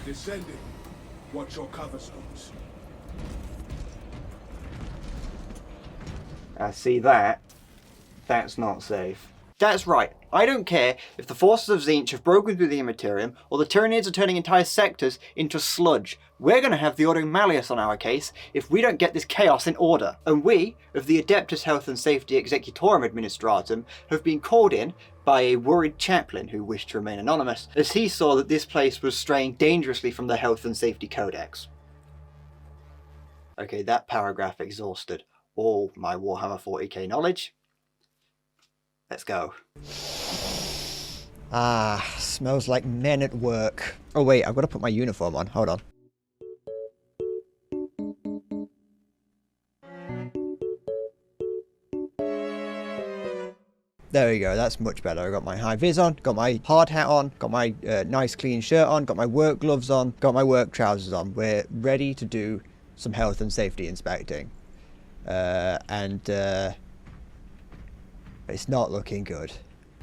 Descending. Watch your cover stones. I see that. That's not safe. That's right. I don't care if the forces of Tzeentch have broken through the Immaterium, or the Tyranids are turning entire sectors into sludge. We're going to have the Ordo Malleus on our case if we don't get this chaos in order. And we, of the Adeptus Health and Safety Executorum Administratum, have been called in by a worried chaplain who wished to remain anonymous, as he saw that this place was straying dangerously from the Health and Safety Codex. Okay, that paragraph exhausted all my Warhammer 40k knowledge. Let's go. Ah, smells like men at work. Oh wait, I've got to put my uniform on. Hold on. There we go, that's much better. I got my high vis on, got my hard hat on, got my nice clean shirt on, got my work gloves on, got my work trousers on. We're ready to do some health and safety inspecting. It's not looking good.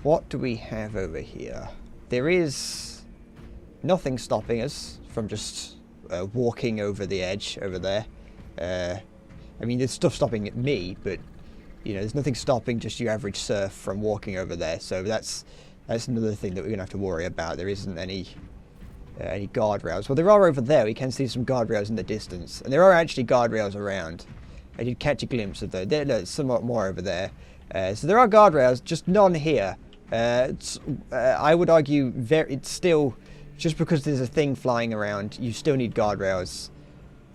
What do we have over here? There is nothing stopping us from just walking over the edge over there. I mean, there's stuff stopping me, but you know, there's nothing stopping just your average serf from walking over there. So that's another thing that we're gonna have to worry about. There isn't any guardrails. Well, there are over there. We can see some guardrails in the distance, and there are actually guardrails around. I did catch a glimpse of those. There's somewhat more over there. So there are guardrails, just none here. I would argue it's still, just because there's a thing flying around, you still need guardrails.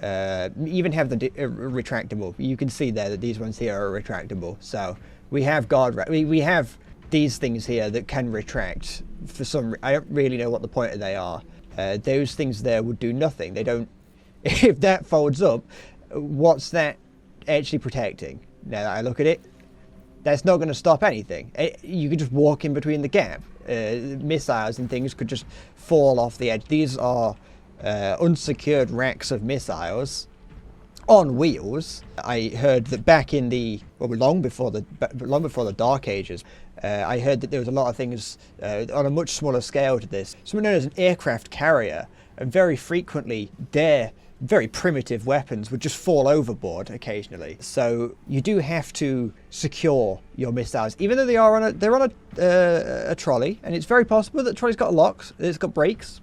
Even have the retractable. You can see there that these ones here are retractable. So we have guardrails. We have these things here that can retract. For some, I don't really know what the point of they are. Those things there would do nothing. They don't. If that folds up, what's that actually protecting? Now that I look at it, that's not going to stop anything. You could just walk in between the gap. Missiles and things could just fall off the edge. These are unsecured racks of missiles on wheels. I heard that back in the long before the Dark Ages, I heard that there was a lot of things on a much smaller scale to this. Something known as an aircraft carrier, and very frequently their very primitive weapons would just fall overboard occasionally. So you do have to secure your missiles, even though they're on a trolley, and it's very possible that the trolley's got locks, it's got brakes,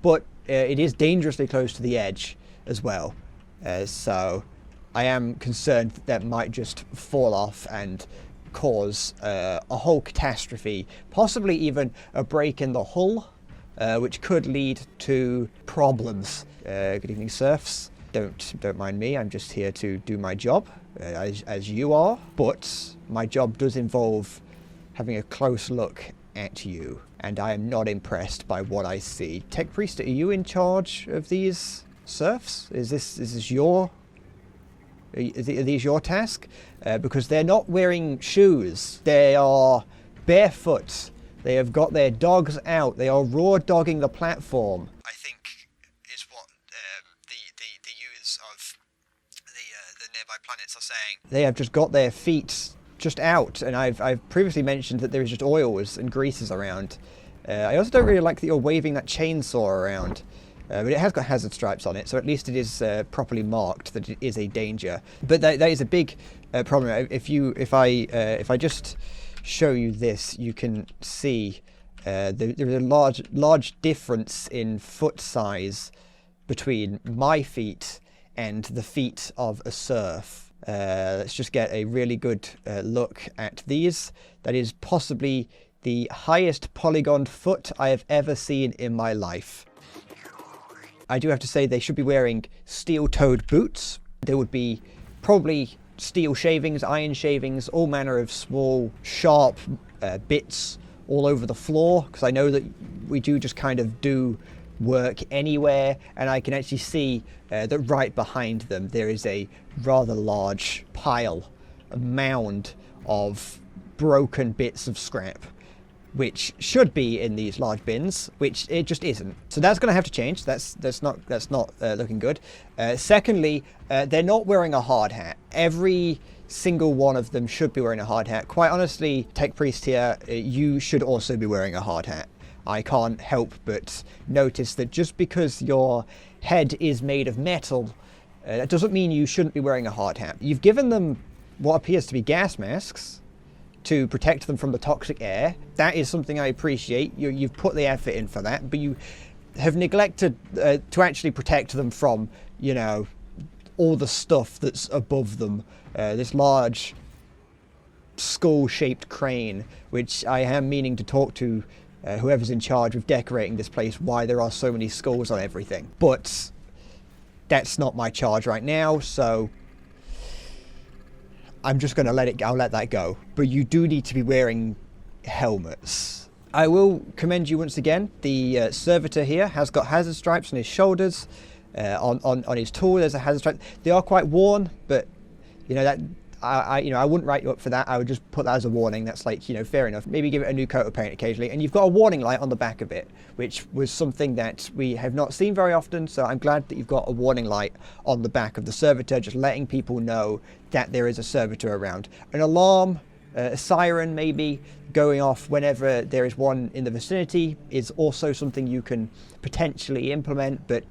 but it is dangerously close to the edge as well. So I am concerned that might just fall off and cause a whole catastrophe, possibly even a break in the hull, which could lead to problems. Good evening, serfs. Don't mind me. I'm just here to do my job, as you are. But my job does involve having a close look at you, and I am not impressed by what I see. Tech Priest, are you in charge of these serfs? Is this your? Are these your task? Because they're not wearing shoes. They are barefoot. They have got their dogs out. They are raw dogging the platform. I think is what the youths of the nearby planets are saying. They have just got their feet just out, and I've previously mentioned that there is just oils and greases around. I also don't really like that you're waving that chainsaw around. But it has got hazard stripes on it, so at least it is properly marked that it is a danger. But that is a big problem. If I just show you this, you can see there is a large difference in foot size between my feet and the feet of a serf. Let's just get a really good look at these. That is possibly the highest polygoned foot I have ever seen in my life. I do have to say they should be wearing steel-toed boots. There would be probably steel shavings, iron shavings, all manner of small, sharp bits all over the floor, because I know that we do just kind of do work anywhere, and I can actually see that right behind them there is a rather large pile, a mound of broken bits of scrap, which should be in these large bins, which it just isn't. So that's going to have to change. That's not looking good. Secondly, they're not wearing a hard hat. Every single one of them should be wearing a hard hat. Quite honestly, Tech Priest here, you should also be wearing a hard hat. I can't help but notice that just because your head is made of metal, that doesn't mean you shouldn't be wearing a hard hat. You've given them what appears to be gas masks to protect them from the toxic air. That is something I appreciate. You've put the effort in for that, but you have neglected to actually protect them from, you know, all the stuff that's above them. This large skull-shaped crane, which I am meaning to talk to whoever's in charge of decorating this place, why there are so many skulls on everything. But that's not my charge right now, so I'm just going to I'll let that go. But you do need to be wearing helmets. I will commend you once again. The servitor here has got hazard stripes on his shoulders. On his tool there's a hazard stripe. They are quite worn, but you know that I wouldn't write you up for that. I would just put that as a warning. That's like, you know, fair enough. Maybe give it a new coat of paint occasionally. And you've got a warning light on the back of it, which was something that we have not seen very often. So I'm glad that you've got a warning light on the back of the servitor, just letting people know that there is a servitor around. An alarm, a siren maybe going off whenever there is one in the vicinity is also something you can potentially implement, but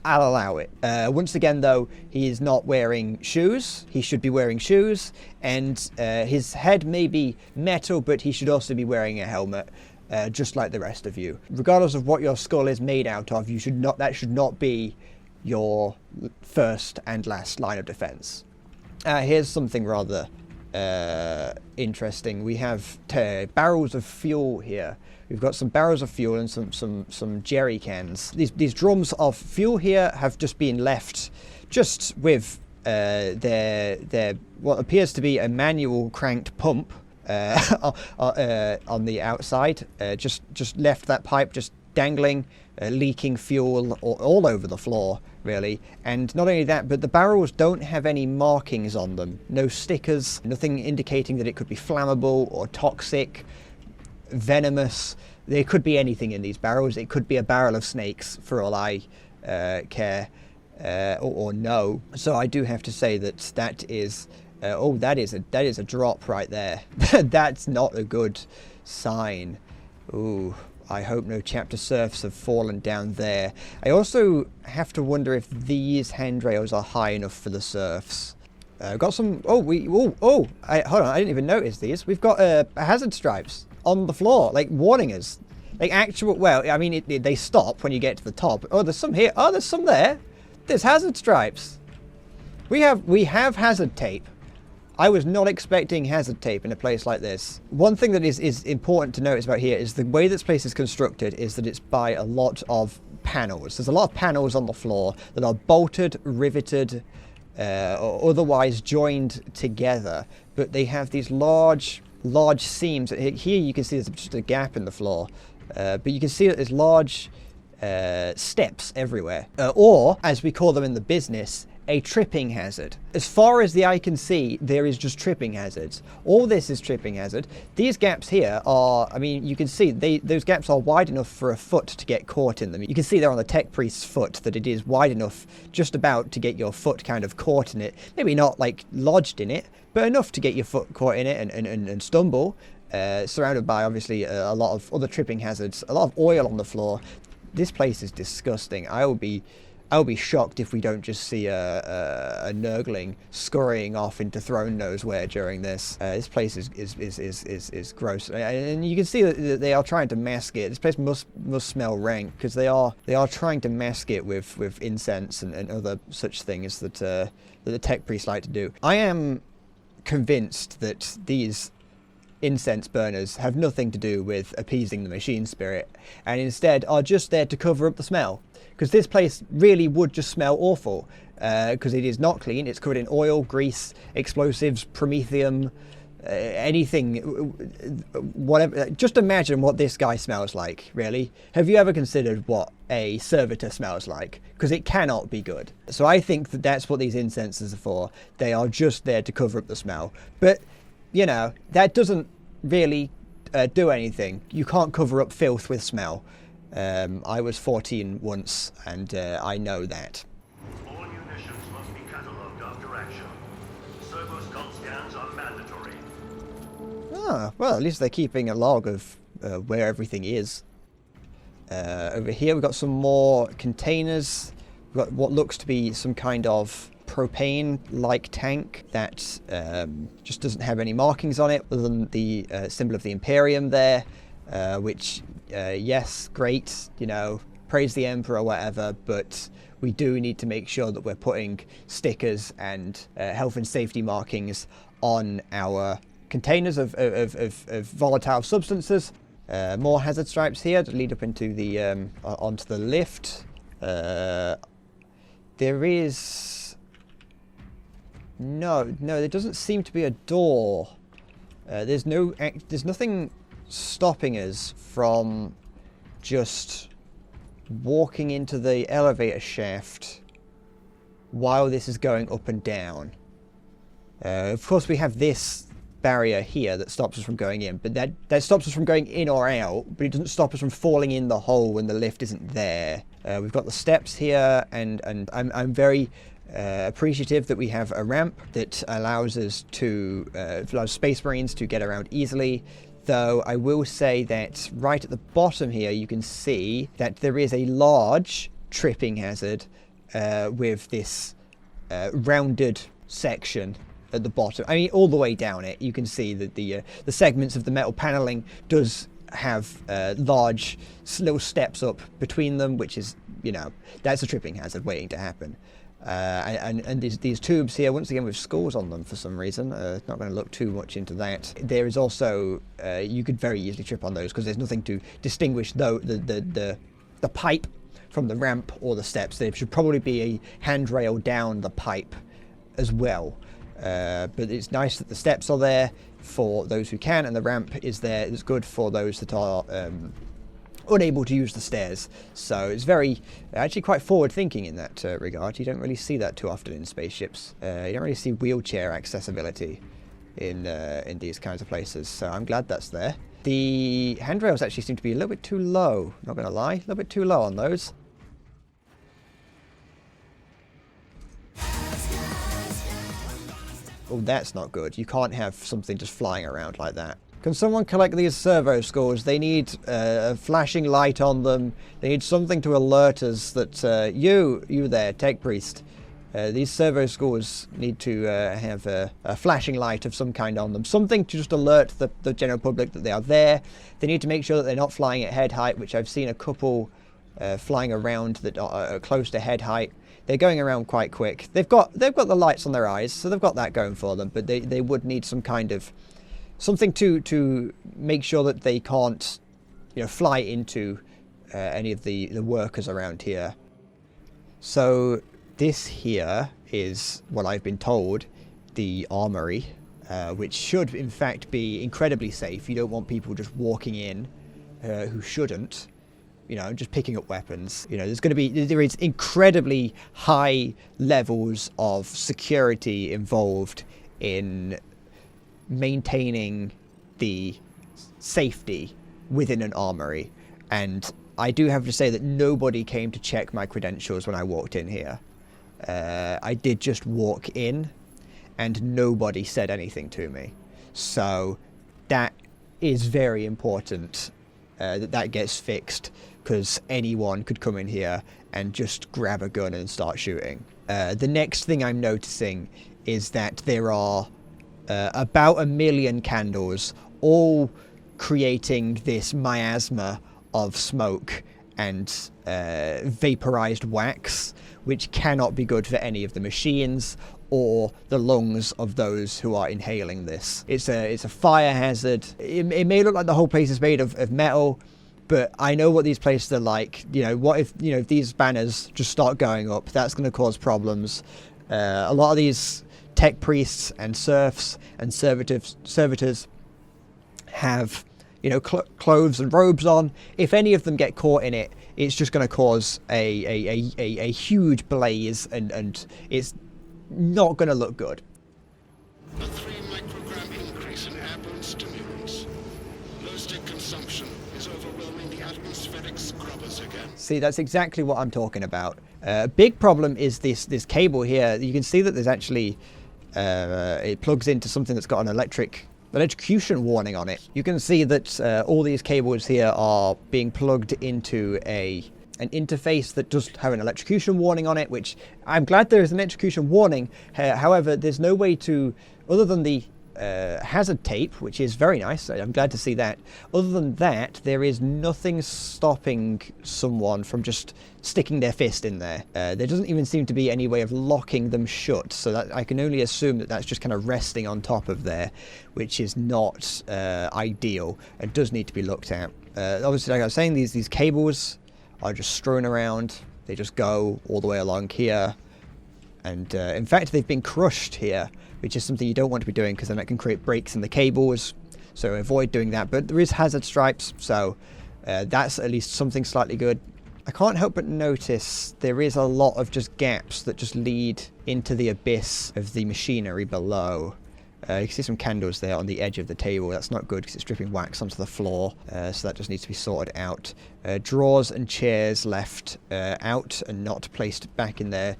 I'll allow it. Once again, though, he is not wearing shoes. He should be wearing shoes, and his head may be metal, but he should also be wearing a helmet, just like the rest of you. Regardless of what your skull is made out of, that should not be your first and last line of defense. Here's something rather interesting. We have barrels of fuel here. We've got some barrels of fuel and some jerry cans. These drums of fuel here have just been left just with their what appears to be a manual cranked pump on the outside. Just left that pipe just dangling, leaking fuel all over the floor, really. And not only that, but the barrels don't have any markings on them. No stickers, nothing indicating that it could be flammable or toxic, venomous. There could be anything in these barrels. It could be a barrel of snakes for all I care or know. So I do have to say that is that is a drop right there. That's not a good sign. Ooh, I hope no chapter serfs have fallen down there. I also have to wonder if these handrails are high enough for the serfs. Got some. Hold on, I didn't even notice these. We've got hazard stripes on the floor, like warning us. Like actual. Well, I mean, they stop when you get to the top. Oh, there's some here. Oh, there's some there. There's hazard stripes. We have hazard tape. I was not expecting hazard tape in a place like this. One thing that is important to notice about here is the way this place is constructed is that it's by a lot of panels. There's a lot of panels on the floor that are bolted, riveted, or otherwise joined together, but they have these large seams. Here you can see there's just a gap in the floor, but you can see that there's large steps everywhere, or as we call them in the business, a tripping hazard. As far as the eye can see, there is just tripping hazards. All this is tripping hazard. These gaps here are, I mean, you can see those gaps are wide enough for a foot to get caught in them. You can see there on the tech priest's foot that it is wide enough just about to get your foot kind of caught in it. Maybe not like lodged in it, but enough to get your foot caught in it and stumble. Surrounded by obviously a lot of other tripping hazards, a lot of oil on the floor. This place is disgusting. I will be shocked if we don't just see a nurgling scurrying off into throne knows where during this. This place is gross, and you can see that they are trying to mask it. This place must smell rank because they are trying to mask it with incense and other such things that the tech priests like to do. I am convinced that these incense burners have nothing to do with appeasing the machine spirit, and instead are just there to cover up the smell. Because this place really would just smell awful, because it is not clean. It's covered in oil, grease, explosives, promethium, anything, whatever. Just imagine what this guy smells like, really. Have you ever considered what a servitor smells like? Because it cannot be good. So I think that that's what these incenses are for. They are just there to cover up the smell. But, you know, that doesn't really do anything. You can't cover up filth with smell. I was 14 once, and I know that. All munitions must be catalogued after action. Servo-scon scans are mandatory. Ah, well, at least they're keeping a log of where everything is. Over here we've got some more containers. We've got what looks to be some kind of propane-like tank that just doesn't have any markings on it other than the symbol of the Imperium there, which, yes, great, you know, praise the Emperor or whatever, but we do need to make sure that we're putting stickers and health and safety markings on our containers of volatile substances. More hazard stripes here to lead up into the onto the lift. There is no, there doesn't seem to be a door. There's nothing stopping us from just walking into the elevator shaft while this is going up and down. Of course, we have this barrier here that stops us from going in, but that stops us from going in or out, but it doesn't stop us from falling in the hole when the lift isn't there. We've got the steps here, and I'm very appreciative that we have a ramp that allows us to allows Space Marines to get around easily. Though I will say that right at the bottom here, you can see that there is a large tripping hazard with this rounded section at the bottom. I mean, all the way down it, you can see that the segments of the metal paneling does have large little steps up between them, which is, you know, that's a tripping hazard waiting to happen. And these tubes here, once again with skulls on them for some reason. Not going to look too much into that. There is also, you could very easily trip on those because there's nothing to distinguish the pipe from the ramp or the steps. There should probably be a handrail down the pipe as well. But it's nice that the steps are there for those who can, and the ramp is there. It's good for those that are unable to use the stairs. So it's very, actually quite forward-thinking in that regard. You don't really see that too often in spaceships. You don't really see wheelchair accessibility in these kinds of places. So I'm glad that's there. The handrails actually seem to be a little bit too low. Not going to lie, a little bit too low on those. Oh, that's not good. You can't have something just flying around like that. Can someone collect these servo scores? They need a flashing light on them. They need something to alert us that you there, Tech Priest. These servo scores need to have a flashing light of some kind on them. Something to just alert the general public that they are there. They need to make sure that they're not flying at head height, which I've seen a couple flying around that are close to head height. They're going around quite quick. They've got the lights on their eyes, so they've got that going for them. But they would need some kind of something to make sure that they can't, you know, fly into any of the workers around here. So this here is what I've been told, the armory, which should in fact be incredibly safe. You don't want people just walking in who shouldn't, you know, just picking up weapons. You know, there is incredibly high levels of security involved in maintaining the safety within an armory, and I do have to say that nobody came to check my credentials when I walked in here. I did just walk in and nobody said anything to me, so that is very important that gets fixed, because anyone could come in here and just grab a gun and start shooting. The next thing I'm noticing is that there are about 1 million candles, all creating this miasma of smoke and vaporized wax, which cannot be good for any of the machines or the lungs of those who are inhaling this. It's a fire hazard. It may look like the whole place is made of metal, but I know what these places are like. You know, what if, you know, if these banners just start going up, that's going to cause problems. A lot of these tech priests and serfs and servitors have, you know, clothes and robes on. If any of them get caught in it, it's just going to cause a huge blaze, and it's not going to look good. A 3 microgram increase in airborne stimulants. Low stick consumption is overwhelming the atmospheric scrubbers again. See, that's exactly what I'm talking about. A big problem is this cable here. You can see that there's actually it plugs into something that's got an electric electrocution warning on it. You can see that all these cables here are being plugged into an interface that does have an electrocution warning on it, which I'm glad there is an electrocution warning. However, there's no way to, other than the hazard tape, which is very nice, I'm glad to see that. Other than that, there is nothing stopping someone from just sticking their fist in there. There doesn't even seem to be any way of locking them shut, so that I can only assume that that's just kind of resting on top of there, which is not ideal and does need to be looked at. Obviously, like I was saying, these cables are just strewn around. They just go all the way along here, and in fact they've been crushed here, which is something you don't want to be doing because then that can create breaks in the cables, so avoid doing that. But there is hazard stripes, so that's at least something slightly good. I can't help but notice there is a lot of just gaps that just lead into the abyss of the machinery below. You can see some candles there on the edge of the table. That's not good because it's dripping wax onto the floor, so that just needs to be sorted out. Drawers and chairs left out and not placed back in their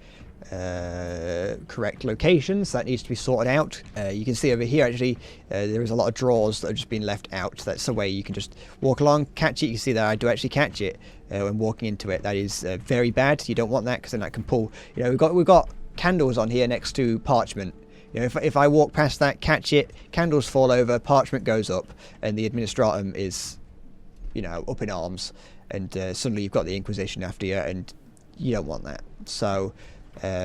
correct locations. That needs to be sorted out. You can see over here actually there is a lot of drawers that have just been left out. That's a way you can just walk along, catch it. You can see that I do actually catch it when walking into it. That is very bad. You don't want that because then that can pull. You know, we've got candles on here next to parchment. You know, if I walk past that, catch it, candles fall over, parchment goes up, and the administratum is, you know, up in arms, and suddenly you've got the Inquisition after you, and you don't want that. So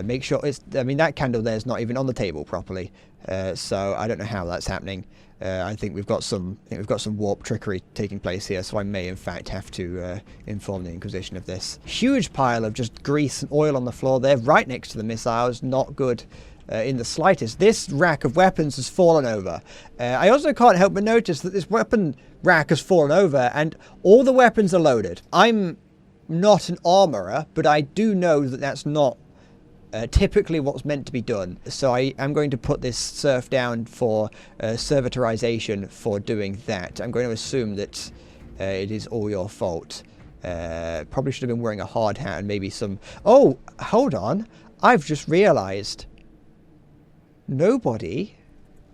make sure I mean, that candle there is not even on the table properly, so I don't know how that's happening. I think we've got some warp trickery taking place here, so I may in fact have to inform the Inquisition of this. Huge pile of just grease and oil on the floor there, right next to the missiles. Not good. In the slightest. This rack of weapons has fallen over. I also can't help but notice that this weapon rack has fallen over and all the weapons are loaded. I'm not an armourer, but I do know that that's not typically what's meant to be done. So I am going to put this serf down for servitorization for doing that. I'm going to assume that it is all your fault. Probably should have been wearing a hard hat and maybe some... Oh, hold on. I've just realised... Nobody,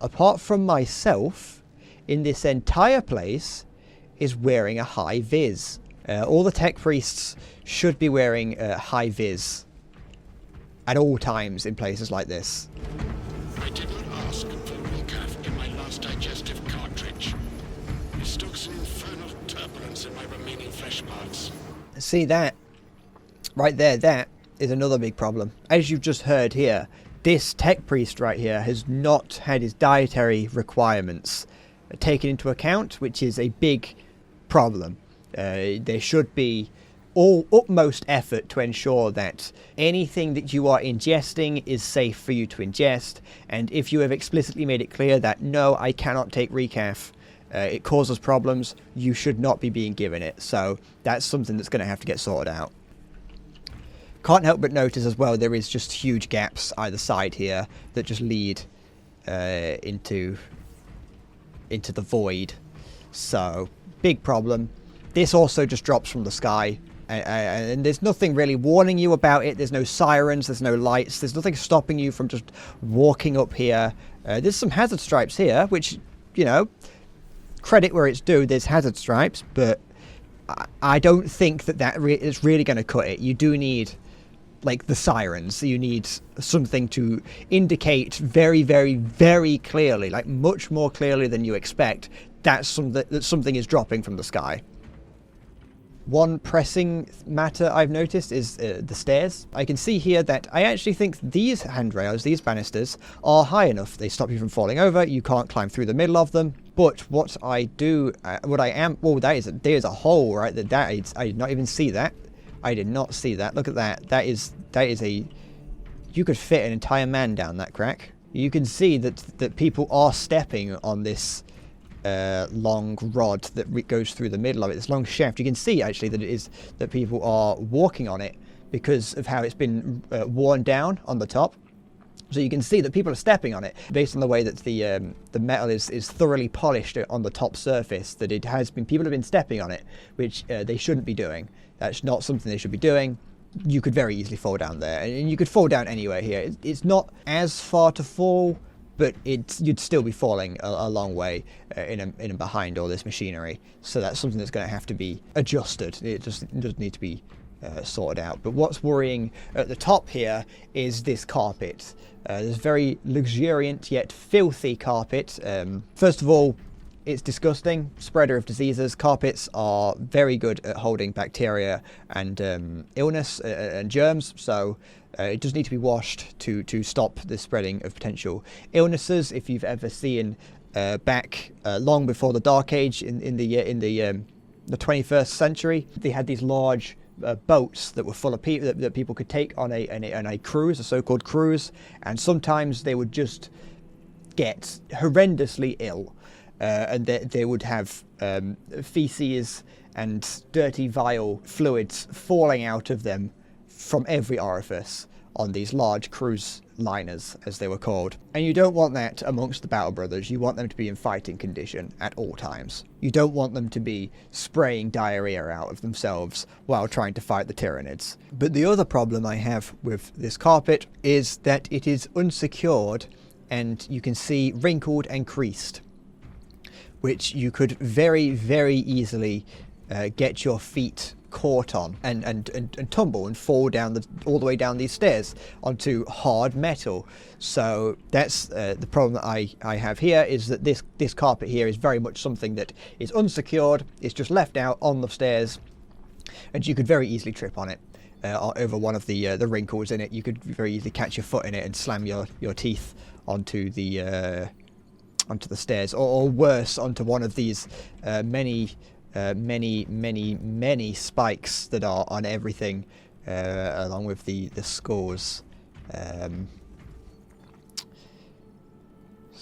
apart from myself, in this entire place is wearing a high vis. All the tech priests should be wearing high vis at all times in places like this. I did not ask for recaf in my last digestive cartridge. It stokes an infernal turbulence in my remaining flesh parts. See that? Right there, that is another big problem. As you've just heard here, this tech priest right here has not had his dietary requirements taken into account, which is a big problem. There should be all utmost effort to ensure that anything that you are ingesting is safe for you to ingest, and if you have explicitly made it clear that no, I cannot take recaf, it causes problems, you should not be being given it. So that's something that's going to have to get sorted out. Can't help but notice as well there is just huge gaps either side here that just lead into the void. So big problem. This also just drops from the sky, and there's nothing really warning you about it. There's no sirens, there's no lights, there's nothing stopping you from just walking up here. There's some hazard stripes here, which, you know, credit where it's due. There's hazard stripes, but I don't think that is really going to cut it. You do need, like, the sirens. You need something to indicate very, very, very clearly, like much more clearly than you expect, that something is dropping from the sky. One pressing matter I've noticed is the stairs. I can see here that I actually think these handrails, these banisters, are high enough. They stop you from falling over. You can't climb through the middle of them. But what I do, there's a hole right there. I did not even see that. I did not see that. Look at that. That is you could fit an entire man down that crack. You can see that people are stepping on this long rod that goes through the middle of it, this long shaft. You can see actually that people are walking on it because of how it's been worn down on the top. So you can see that people are stepping on it based on the way that the metal is thoroughly polished on the top surface, that people have been stepping on it, which they shouldn't be doing. That's not something they should be doing. You could very easily fall down there, and you could fall down anywhere here. It's not as far to fall but you'd still be falling a long way in and behind all this machinery. So that's something that's going to have to be adjusted. It does need to be sorted out. But what's worrying at the top here is this carpet. This very luxuriant yet filthy carpet. First of all, it's disgusting. Spreader of diseases. Carpets are very good at holding bacteria and illness and germs, so it does need to be washed to stop the spreading of potential illnesses. If you've ever seen back long before the Dark Age in the 21st century, they had these large boats that were full of people that people could take on a cruise, a so-called cruise, and sometimes they would just get horrendously ill. And they would have feces and dirty, vile fluids falling out of them from every orifice on these large cruise liners, as they were called. And you don't want that amongst the Battle Brothers. You want them to be in fighting condition at all times. You don't want them to be spraying diarrhea out of themselves while trying to fight the Tyranids. But the other problem I have with this carpet is that it is unsecured, and you can see wrinkled and creased, which you could very, very easily get your feet caught on and tumble and fall down all the way down these stairs onto hard metal. So that's the problem that I have here, is that this carpet here is very much something that is unsecured. It's just left out on the stairs, and you could very easily trip on it. Over one of the wrinkles in it, you could very easily catch your foot in it and slam your teeth onto the stairs, or worse, onto one of these many spikes that are on everything, along with the scores. There's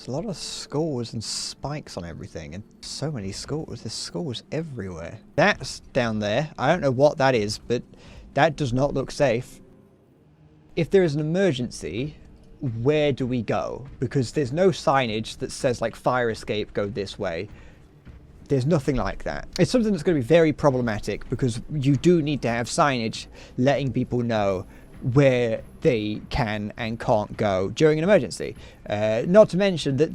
a lot of scores and spikes on everything, and so many scores. There's scores everywhere. That's down there. I don't know what that is, but that does not look safe. If there is an emergency, where do we go? Because there's no signage that says, like, fire escape, go this way. There's nothing like that. It's something that's going to be very problematic, because you do need to have signage letting people know where they can and can't go during an emergency. Not to mention that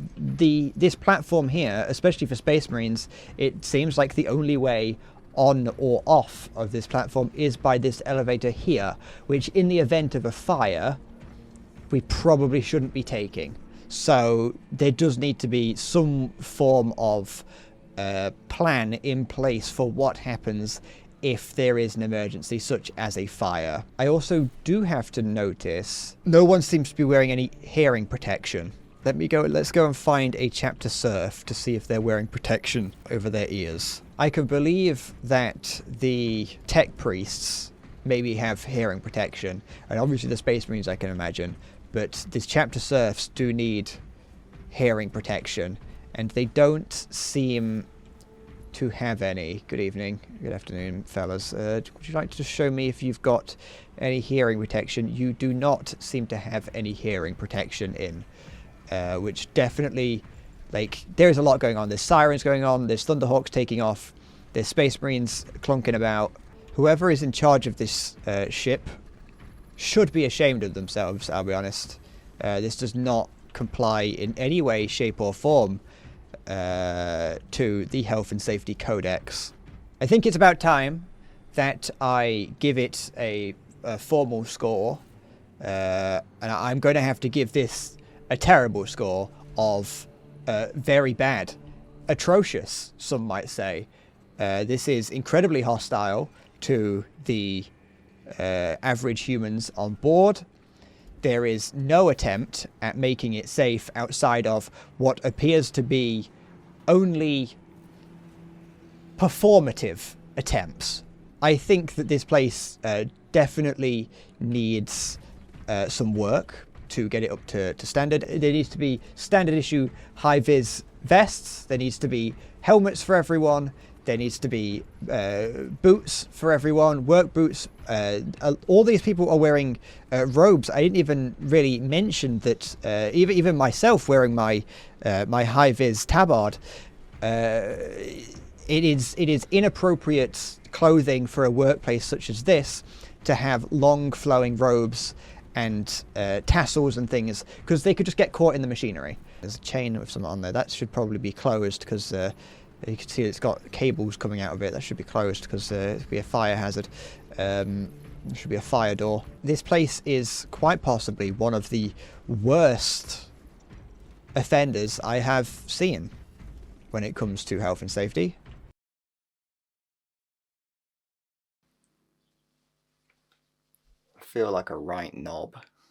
this platform here, especially for Space Marines, it seems like the only way on or off of this platform is by this elevator here, which in the event of a fire, we probably shouldn't be taking. So there does need to be some form of plan in place for what happens if there is an emergency, such as a fire. I also do have to notice no one seems to be wearing any hearing protection. Let's go and find a chapter serf to see if they're wearing protection over their ears. I can believe that the tech priests maybe have hearing protection, and obviously the Space Marines, I can imagine, but these chapter serfs do need hearing protection, and they don't seem to have any. Good evening, good afternoon, fellas. Would you like to just show me if you've got any hearing protection? You do not seem to have any hearing protection in, which definitely, like, there's a lot going on. There's sirens going on, there's Thunderhawks taking off, there's Space Marines clunking about. Whoever is in charge of this ship should be ashamed of themselves, I'll be honest. This does not comply in any way, shape or form to the Health and Safety Codex. I think it's about time that I give it a formal score, and I'm going to have to give this a terrible score of very bad. Atrocious, some might say. This is incredibly hostile to the average humans on board. There is no attempt at making it safe outside of what appears to be only performative attempts. I think that this place definitely needs some work to get it up to standard. There needs to be standard issue high-vis vests. There needs to be helmets for everyone. There needs to be boots for everyone, work boots. All these people are wearing robes. I didn't even really mention that even myself wearing my high-vis tabard. It is inappropriate clothing for a workplace such as this to have long flowing robes and tassels and things, because they could just get caught in the machinery. There's a chain with something on there. That should probably be closed because you can see it's got cables coming out of it. That should be closed because it could be a fire hazard. There should be a fire door. This place is quite possibly one of the worst offenders I have seen when it comes to health and safety. I feel like a right knob.